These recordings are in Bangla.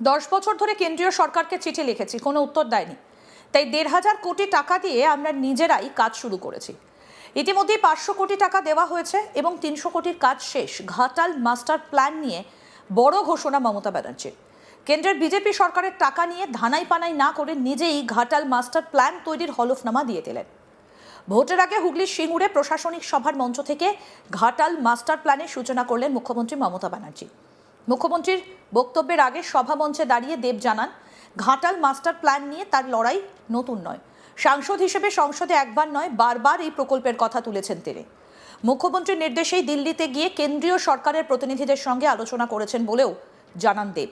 10 বছর ধরে কেন্দ্রীয় সরকারকে চিঠি লিখেছি, কোনো উত্তর দেয়নি। তাই 1,500 কোটি টাকা দিয়ে আমরা নিজেরাই কাজ শুরু করেছি। ইতিমধ্যে 500 কোটি টাকা দেওয়া হয়েছে এবং 300 কোটির কাজ শেষ। ঘাটাল মাস্টার প্ল্যান নিয়ে বড় ঘোষণা মমতা ব্যানার্জির। কেন্দ্রের বিজেপি সরকারের টাকা নিয়ে ধানাই পানাই না করে নিজেই ঘাটাল মাস্টার প্ল্যান তৈরির হলফনামা দিয়ে দিলেন। ভোটের আগে হুগলির সিঙ্গুরে প্রশাসনিক সভার মঞ্চ থেকে ঘাটাল মাস্টার প্ল্যানের সূচনা করলেন মুখ্যমন্ত্রী মমতা ব্যানার্জি। মুখ্যমন্ত্রীর বক্তব্যের আগে সভামঞ্চে দাঁড়িয়ে দেব জানান, ঘাটাল মাস্টার প্ল্যান নিয়ে তার লড়াই নতুন নয়। সাংসদ হিসেবে সংসদে একবার নয়, বারবার এই প্রকল্পের কথা তুলেছেন তিনি। মুখ্যমন্ত্রীর নির্দেশেই দিল্লিতে গিয়ে কেন্দ্রীয় সরকারের প্রতিনিধিদের সঙ্গে আলোচনা করেছেন বলেও জানান দেব।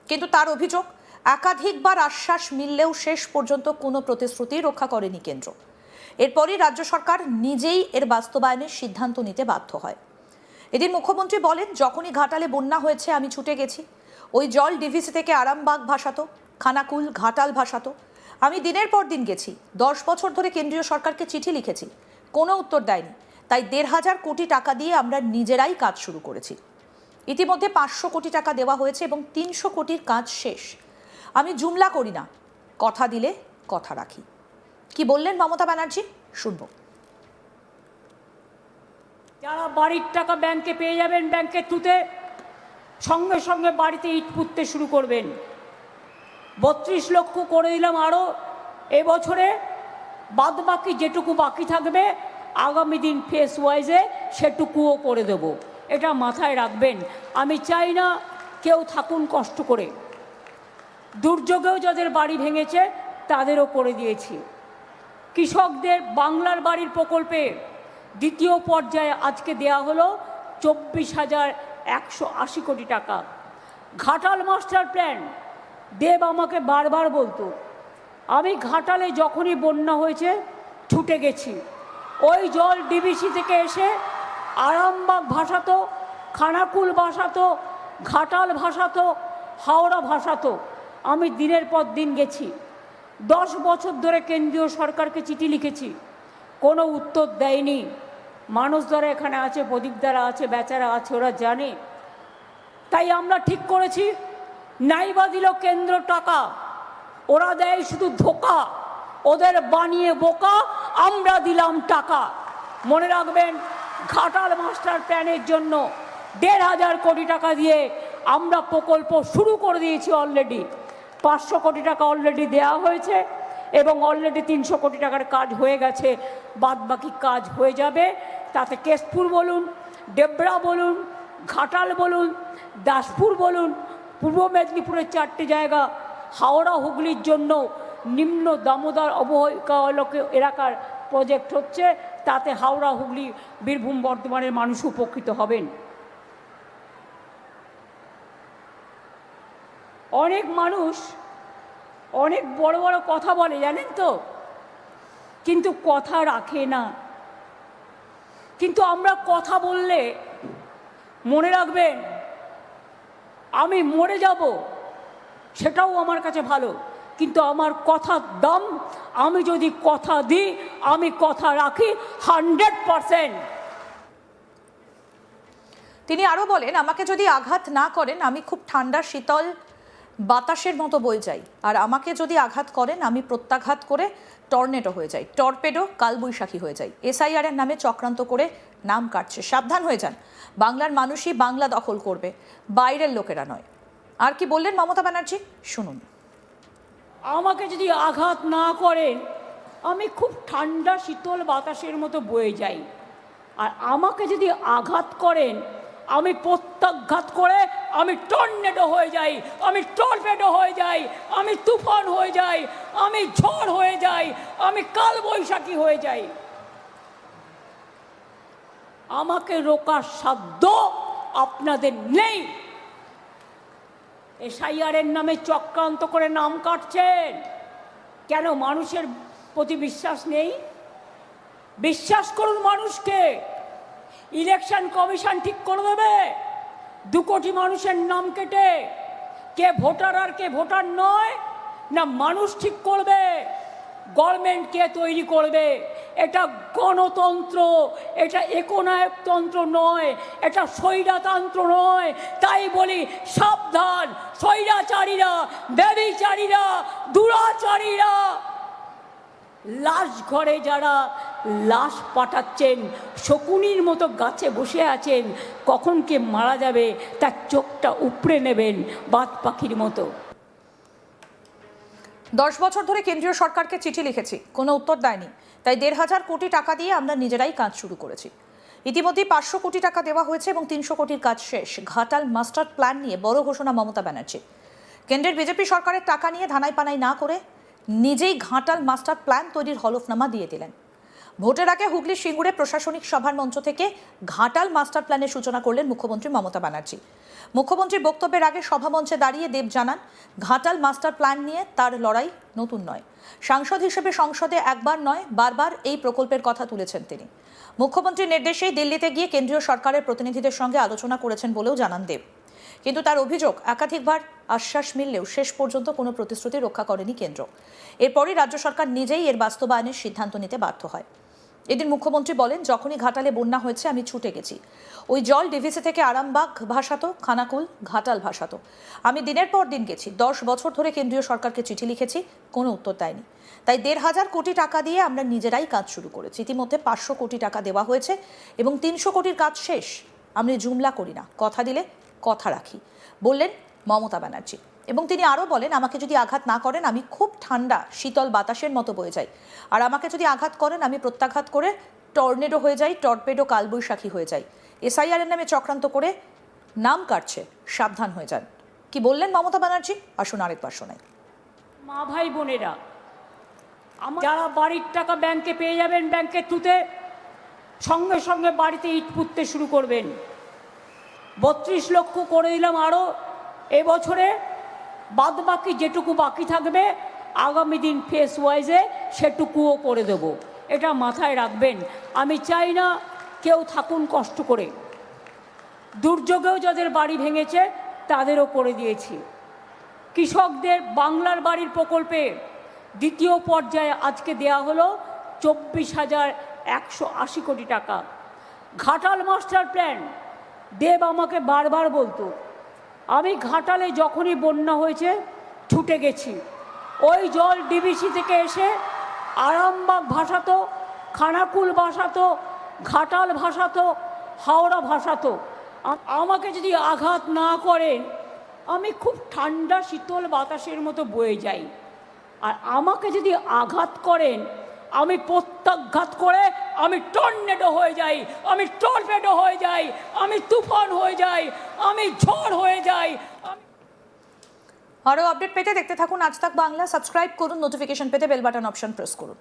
কিন্তু তার অভিযোগ, একাধিকবার আশ্বাস মিললেও শেষ পর্যন্ত কোনো প্রতিশ্রুতি রক্ষা করেনি কেন্দ্র। এরপরই রাজ্য সরকার নিজেই এর বাস্তবায়নের সিদ্ধান্ত নিতে বাধ্য হয়। এদিন মুখ্যমন্ত্রী বলেন, যখনই ঘাটালে বন্যা হয়েছে আমি ছুটে গেছি। ওই জল ডিভিসি থেকে আরামবাগ ভাসাতো, খানাকুল, ঘাটাল ভাসাতো। আমি দিনের পর দিন গেছি। 10 বছর ধরে কেন্দ্রীয় সরকারকে চিঠি লিখেছি, কোনো উত্তর দেয়নি। তাই 1,500 কোটি টাকা দিয়ে আমরা নিজেরাই কাজ শুরু করেছি। ইতিমধ্যে 500 কোটি টাকা দেওয়া হয়েছে এবং 300 কোটির কাজ শেষ। আমি জুমলা করি না, কথা দিলে কথা রাখি। কি বললেন মমতা ব্যানার্জি, শুনবো। যারা বাড়ির টাকা ব্যাংকে পেয়ে যাবেন, ব্যাংকের থ্রুতে সঙ্গে সঙ্গে বাড়িতে ইট পুঁততে শুরু করবেন। 32 লক্ষ করে দিলাম আরও এবছরে। বাদ বাকি যেটুকু বাকি থাকবে আগামী দিন ফেস ওয়াইজে সেটুকুও করে দেব। এটা মাথায় রাখবেন। আমি চাই না কেউ থাকুন কষ্ট করে। দুর্যোগেও যাদের বাড়ি ভেঙেছে তাদেরও করে দিয়েছি। কৃষকদের বাংলার বাড়ির প্রকল্পে দ্বিতীয় পর্যায়ে আজকে দেয়া হলো 24,180 কোটি টাকা। ঘাটাল মাস্টার প্ল্যান, দেব আমাকে বারবার বলতো, আমি ঘাটালে যখনই বন্যা হয়েছে ছুটে গেছি। ওই জল ডিবিসি থেকে এসে আরামবাগ ভাসাতো, খানাকুল ভাসাতো, ঘাটাল ভাসাতো, হাওড়া ভাসাতো। আমি দিনের পর দিন গেছি। 10 বছর ধরে কেন্দ্রীয় সরকারকে চিঠি লিখেছি, কোনো উত্তর দেয়নি। মানুষ দ্বারা এখানে আছে, প্রদীপ দ্বারা আছে, বেচারা আছে, ওরা জানে। তাই আমরা ঠিক করেছি, নাইবা দিল কেন্দ্র টাকা, ওরা দেয় শুধু ধোকা, ওদের বানিয়ে বোকা, আমরা দিলাম টাকা। মনে রাখবেন, ঘাটাল মাস্টার প্ল্যানের জন্য 1,500 কোটি টাকা দিয়ে আমরা প্রকল্প শুরু করে দিয়েছি অলরেডি। 500 কোটি টাকা অলরেডি দেওয়া হয়েছে এবং অলরেডি 300 কোটি টাকার কাজ হয়ে গেছে। বাদ বাকি কাজ হয়ে যাবে। তাতে কেশপুর বলুন, ডেবরা বলুন, ঘাটাল বলুন, দাসপুর বলুন, পূর্ব মেদিনীপুরের 4টে জায়গা, হাওড়া হুগলির জন্য নিম্ন দামোদর অববাহিকা এলাকার প্রজেক্ট হচ্ছে। তাতে হাওড়া হুগলি বীরভূম বর্ধমানের মানুষ উপকৃত হবেন। অনেক মানুষ অনেক বড় বড় কথা বলে, জানেন তো, কিন্তু কথা রাখে না। কিন্তু আমরা কথা বললে মনে রাখবেন, আমি মরে যাব সেটাও আমার কাছে ভালো, কিন্তু আমার কথার দাম, আমি যদি কথা দিই, আমি কথা রাখি 100%। তিনি আরো বলেন, আমাকে যদি আঘাত না করেন আমি খুব ঠান্ডা শীতল বাতাসের মতো বয়ে যাই, আর আমাকে যদি আঘাত করেন আমি প্রত্যাঘাত করে টর্নেডো হয়ে যাই, টর্পেডো কালবৈশাখী হয়ে যাই। SIR এর নামে চক্রান্ত করে নাম কাটছে, সাবধান হয়ে যান। বাংলার মানুষই বাংলা দখল করবে, বাইরের লোকেরা নয়। আর কি বললেন মমতা ব্যানার্জি, শুনুন। আমাকে যদি আঘাত না করেন আমি খুব ঠান্ডা শীতল বাতাসের মতো বয়ে যাই, আর আমাকে যদি আঘাত করেন আমি প্রত্যাঘাত করে আমি টর্নেডো হয়ে যাই, আমি টর্পেডো হয়ে যাই, আমি তুফান হয়ে যাই, আমি ঝড় হয়ে যাই, আমি কালবৈশাখী হয়ে যাই। আমাকে রোকার সাধ্য আপনাদের নেই। SIR এর নামে চক্রান্ত করে নাম কাটছেন কেন? মানুষের প্রতি বিশ্বাস নেই? বিশ্বাস করুন মানুষকে। ইলেকশন কমিশন ঠিক করে দেবে 2 কোটি মানুষের নাম কেটে কে ভোটার আর কে ভোটার নয়, না মানুষ ঠিক করবে। গভর্নমেন্ট কে তৈরি করবে, এটা গণতন্ত্র, এটা একনায়কতন্ত্র নয়, এটা স্বৈরতন্ত্র নয়। তাই বলি সাবধান, স্বৈরাচারীরা, ব্যভিচারীরা, দুরাচারীরা, লাশ ঘরে যারা লাশ পাঠাচ্ছেন, শকুনির মতো গাছে বসে আছেন, কখন কে মারা যাবে তার চোখটা উপড়ে নেবেন বাদ পাখির মতো। 10 বছর ধরে কেন্দ্রীয় সরকারকে চিঠি লিখেছি, কোনো উত্তর দেয়নি। তাই 1,500 কোটি টাকা দিয়ে আমরা নিজেরাই কাজ শুরু করেছি। ইতিমধ্যে 500 কোটি টাকা দেওয়া হয়েছে এবং 300 কোটির কাজ শেষ। ঘাটাল মাস্টার প্ল্যান নিয়ে বড় ঘোষণা মমতা ব্যানার্জি। কেন্দ্রের বিজেপি সরকারের টাকা নিয়ে ধানাই পানাই না করে নিজেই ঘাটাল মাস্টার প্ল্যান তৈরির হলফনামা দিয়ে দিলেন। ভোটের আগে হুগলির সিঙ্গুরে প্রশাসনিক সভার মঞ্চ থেকে ঘাটাল মাস্টার প্ল্যানের সূচনা করলেন মুখ্যমন্ত্রী মমতা ব্যানার্জি। মুখ্যমন্ত্রীর বক্তব্যের আগে সভামঞ্চে দাঁড়িয়ে দেব জানান, ঘাটাল মাস্টার প্ল্যান নিয়ে তার লড়াই নতুন নয়। সাংসদ হিসেবে সংসদে একবার নয়, বারবার এই প্রকল্পের কথা তুলেছেন তিনি। মুখ্যমন্ত্রীর নির্দেশেই দিল্লিতে গিয়ে কেন্দ্রীয় সরকারের প্রতিনিধিদের সঙ্গে আলোচনা করেছেন বলেও জানান দেব। কিন্তু তার অভিযোগ, একাধিকবার আশ্বাস মিললেও শেষ পর্যন্ত কোনো প্রতিশ্রুতি রক্ষা করেনি কেন্দ্র। এরপরই রাজ্য সরকার নিজেই এর বাস্তবায়নের সিদ্ধান্ত নিতে বাধ্য হয়। এদিন মুখ্যমন্ত্রী বলেন, যখনই ঘাটালে বন্যা হয়েছে আমি ছুটে গেছি। ওই জল ডিভিসি থেকে আরামবাগ ভাসাতো, খানাকুল, ঘাটাল ভাসাতো। আমি দিনের পর দিন গেছি। 10 বছর ধরে কেন্দ্রীয় সরকারকে চিঠি লিখেছি, কোনো উত্তর দেয়নি। তাই 1,500 কোটি টাকা দিয়ে আমরা নিজেরাই কাজ শুরু করেছি। ইতিমধ্যে 500 কোটি টাকা দেওয়া হয়েছে এবং 300 কোটির কাজ শেষ। আমি জুমলা করি না, কথা দিলে কথা রাখি, বললেন মমতা ব্যানার্জি। এবং তিনি আরও বলেন, আমাকে যদি আঘাত না করেন আমি খুব ঠান্ডা শীতল বাতাসের মতো বয়ে যাই, আর আমাকে যদি আঘাত করেন আমি প্রত্যাঘাত করে টর্নেডো হয়ে যাই, টর্পেডো কালবৈশাখী হয়ে যাই। SIR এর নামে চক্রান্ত করে নাম কাটছে, সাবধান হয়ে যান। কি বললেন মমতা ব্যানার্জি, আসুন আরেকবার শোনাই। মা ভাই বোনেরা, যারা বাড়ির টাকা ব্যাংকে পেয়ে যাবেন, ব্যাংকের থ্রুতে সঙ্গে সঙ্গে বাড়িতে ইট পুঁততে শুরু করবেন। 32 লক্ষ করে দিলাম আরও এবছরে, বাদ বাকি যেটুকু বাকি থাকবে আগামী দিন ফেস ওয়াইজে সেটুকুও করে দেব। এটা মাথায় রাখবেন। আমি চাই না কেউ থাকুন কষ্ট করে। দুর্যোগেও যাদের বাড়ি ভেঙেছে তাদেরও করে দিয়েছি। কৃষকদের বাংলার বাড়ির প্রকল্পে দ্বিতীয় পর্যায়ে আজকে দেয়া হলো 24,180 কোটি টাকা। ঘাটাল মাস্টার প্ল্যান, দেব আমাকে বারবার বলতো, আমি ঘাটালে যখনই বন্যা হয়েছে ছুটে গেছি। ওই জল ডিবিসি থেকে এসে আরামবাগ ভাসাতো, খানাকুল ভাসাতো, ঘাটাল ভাসাতো, হাওড়া ভাসাতো। আমাকে যদি আঘাত না করেন আমি খুব ঠান্ডা শীতল বাতাসের মতো বয়ে যাই, আর আমাকে যদি আঘাত করেন আমি প্রত্যাঘাত করে আমি টর্নেডো হয়ে যাই, আমি টর্পেডো হয়ে যাই, আমি তুফান হয়ে যাই, আমি ঝড় হয়ে যাই। আরও আপডেট পেতে দেখতে থাকুন আজ তাক বাংলা। সাবস্ক্রাইব করুন, নোটিফিকেশন পেতে বেল বাটন অপশন প্রেস করুন।